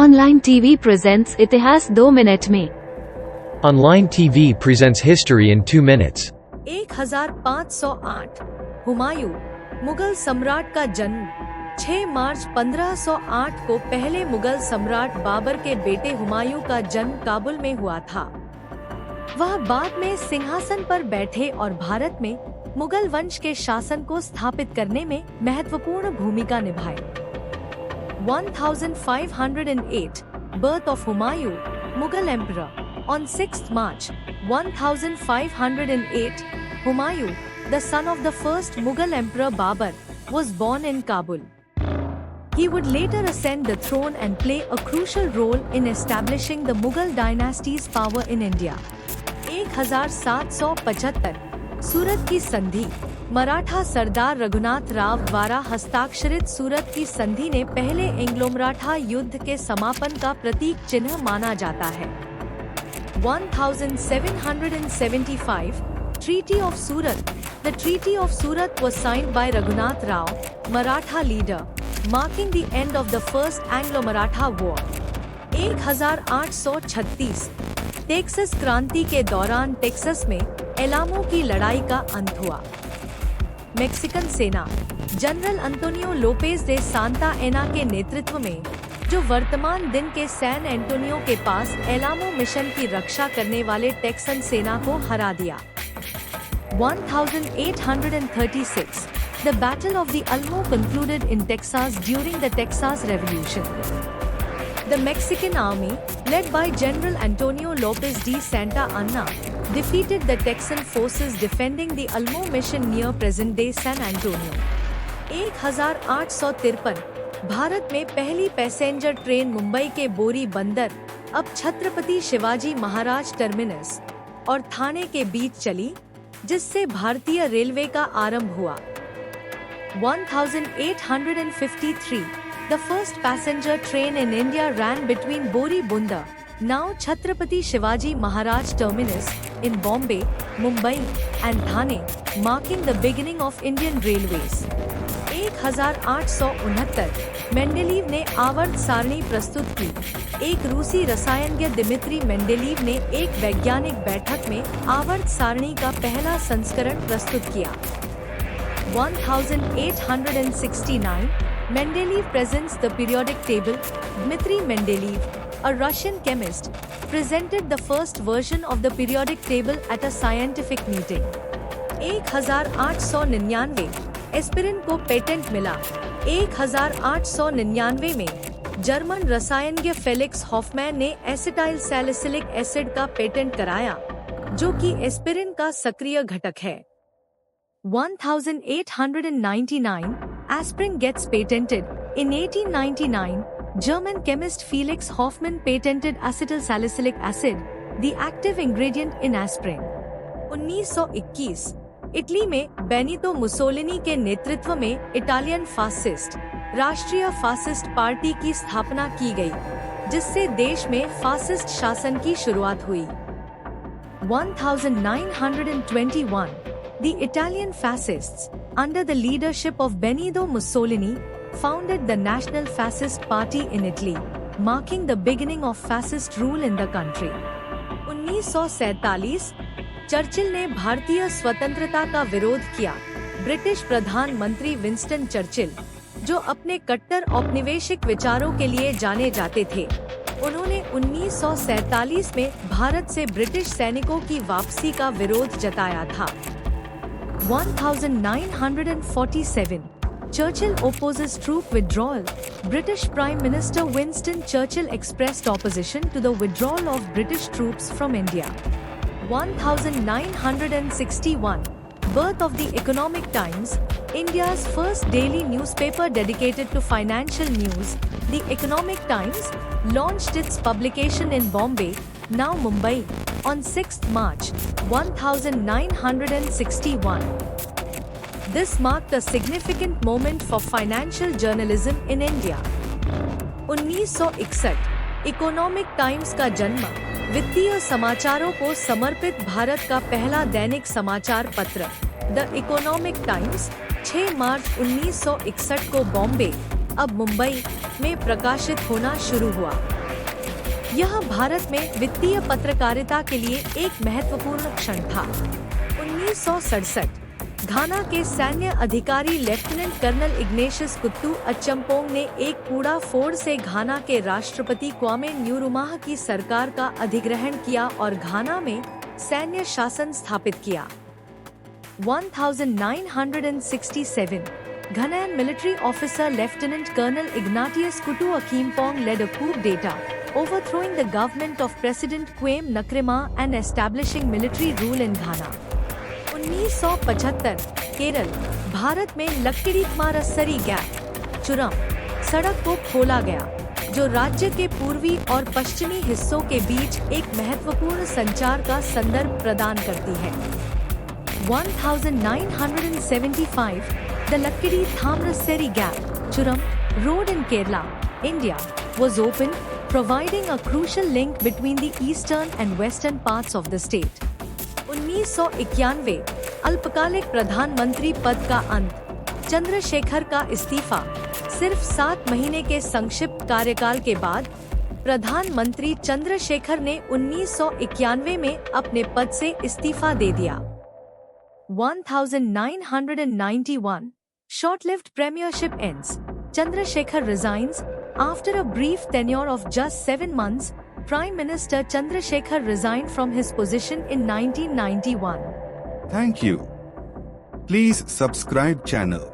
Online TV presents इतिहास 2 minute में। Online TV presents history in 2 minutes. 1508 Humayun, Mughal सम्राट का जन्म 6 मार्च 1508 को पहले मुगल सम्राट बाबर के बेटे हुमायूं का जन्म काबुल में हुआ था। वह बाद में सिंहासन पर बैठे और भारत में मुगल वंश के शासन को स्थापित करने में महत्वपूर्ण भूमिका निभाए। 1508 Birth of Humayun, Mughal Emperor. On 6th March 1508, Humayun, the son of the first Mughal Emperor Babar, was born in Kabul. He would later ascend the throne and play a crucial role in establishing the Mughal dynasty's power in India. 1775 सूरत की संधि। मराठा सरदार रघुनाथ राव द्वारा हस्ताक्षरित सूरत की संधि ने पहले Anglo Maratha युद्ध के समापन का प्रतीक चिन्ह माना जाता है। 1775 Treaty of Surat. The Treaty of Surat was signed by Raghunath Rao, Maratha leader, marking the end of the First Anglo-Maratha War. 1836 Texas क्रांति के दौरान टेक्सास में एलामो की लड़ाई का अंत हुआ। मेक्सिकन सेना general Antonio Lopez day Santa एना के नेतृत्व में, जो वर्तमान दिन के सैन एंटोनियो के पास एलामो मिशन की रक्षा करने वाले टेक्सन सेना को हरा दिया। 1836 The Battle of the Alamo concluded in Texas during the Texas Revolution. The Mexican army, led by General Antonio Lopez de Santa Anna, defeated the Texan forces defending the Alamo mission near present-day San Antonio. 1853 Bharat में पहली passenger train Mumbai के बोरी बंदर, अब Chhatrapati Shivaji Maharaj terminus, और थाने के बीच चली, जिससे भारतीय रेलवे का आरंभ हुआ। 1853 The first passenger train in India ran between Bori Bundar, now Chhatrapati Shivaji Maharaj Terminus, in Bombay, Mumbai, and Thane, marking the beginning of Indian Railways. 1869 Mendeleev ने आवर्त सारणी प्रस्तुत की। एक रूसी रसायनज्ञ दिमित्री मेंडेलीव ने एक वैज्ञानिक बैठक में आवर्त सारणी का पहला संस्करण प्रस्तुत किया। 1869 Mendeleev presents the periodic table. Dmitry Mendeleev, a Russian chemist, presented the first version of the periodic table at a scientific meeting. 1899 aspirin को पेटेंट मिला। 1899 में जर्मन रसायनज्ञ फेलिक्स हॉफमैन ने एसिटाइल सैलिसिलिक एसिड का पेटेंट कराया, जो कि aspirin का सक्रिय घटक है। 1899 Aspirin gets patented. In 1899, German chemist Felix Hoffmann patented acetylsalicylic acid, the active ingredient in aspirin. 1921 Italy में बेनितो मुसोलिनी के नेतृत्व में इटालियन फासिस्ट राष्ट्रीय फासिस्ट पार्टी की स्थापना की गई, जिससे देश में फासिस्ट शासन की शुरुआत हुई। 1921 The Italian fascists, under the leadership of Benito Mussolini, founded the National Fascist Party in Italy, marking the beginning of fascist rule in the country. 1947 Churchill ने भारतीय स्वतंत्रता का विरोध किया। ब्रिटिश प्रधानमंत्री विंस्टन चर्चिल, जो अपने कट्टर औपनिवेशिक विचारों के लिए जाने जाते थे, उन्होंने 1947 में भारत से ब्रिटिश सैनिकों की वापसी का विरोध जताया था। 1947 Churchill opposes troop withdrawal. British Prime Minister Winston Churchill expressed opposition to the withdrawal of British troops from India. 1961 Birth of the Economic Times, India's first daily newspaper dedicated to financial news. The Economic Times launched its publication in Bombay, now Mumbai, on 6th March 1961. This marked a significant moment for financial journalism in India. 1961 economic times का जन्म, वित्तीय समाचारों को समर्पित भारत का पहला दैनिक समाचार पत्र द इकोनॉमिक टाइम्स 6 मार्च 1961 को बॉम्बे, अब मुंबई में प्रकाशित होना शुरू हुआ। यह भारत में वित्तीय पत्रकारिता के लिए एक महत्वपूर्ण क्षण था। 1967 घाना के सैन्य अधिकारी लेफ्टिनेंट कर्नल इग्नेशियस कुत्तू अचम्पोंग ने एक कूड़ा फोड़ से घाना के राष्ट्रपति क्वामे न्क्रूमाह की सरकार का अधिग्रहण किया और घाना में सैन्य शासन स्थापित किया। 1967 Ghanaian military officer Lieutenant Colonel Ignatius Kutu Acheampong led a coup d'etat, overthrowing the government of President Kwame Nkrumah and establishing military rule in Ghana. 1975 Kerala, Bharat में लक्किड़ीक्मारस्सरी गैप चुरम सड़क को खोला गया, जो राज्य के पूर्वी और पश्चिमी हिस्सों के बीच एक महत्वपूर्ण संचार का संदर्भ प्रदान करती है। 1975 The Lakkidi-Thamrasseri Gap, Churam, road in Kerala, India, was opened, providing a crucial link between the eastern and western parts of the state. 1991 अल्पकालिक प्रधानमंत्री पद का अंत, चंद्रशेखर का इस्तीफा। सिर्फ 7 महीने के संक्षिप्त कार्यकाल के बाद प्रधानमंत्री चंद्रशेखर ने 1991 में अपने पद से इस्तीफा दे दिया। 1991 short-lived premiership ends. Chandrasekhar resigns. After a brief tenure of just 7 months, Prime Minister Chandrasekhar resigned from his position in 1991. Thank you. Please subscribe channel.